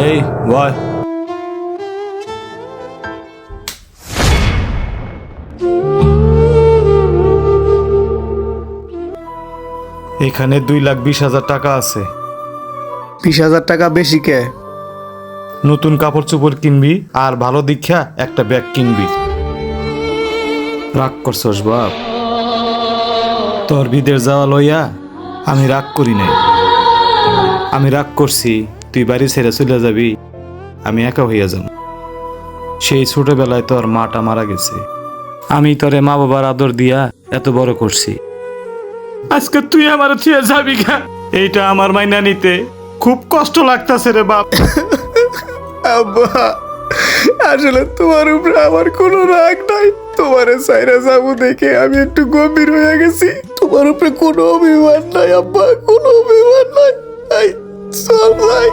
এই বয়। এখানে 2,20,000 টাকা আছে। 20,000 টাকা বেশি কে? নতুন কাপড় চোপড় কিনবি আর ভালো দীক্ষা একটা ব্যাগ কিনবি। রাগ করছস বাপ? তোর বিদেশ যাওয়া লইয়া আমি রাগ করি নাই। আমি রাগ করছি তুই বাড়ি ছেড়ে চলে যাবি, আমি একা হইয়া যাব। সেই ছোটবেলায় তোর মাটা মারা গেছে, আমি তোরে মা বাবার আদর দিয়া এত বড় করছি। আজকে তুই আমার ছুঁয়ে যাবি গা, এইটা আমার মাইনা নিতে খুব কষ্ট লাগতাছে রে বাপ। আব্বা, আসলে তোমার উপরে আমার কোনো রাগ নাই। তোমার সাইরা যাবো দেখে আমি একটু গম্ভীর হয়ে গেছি। তোমার উপরে কোনো অভিমান নাই আব্বা, কোনো অভিমান নাই। চল ভাই।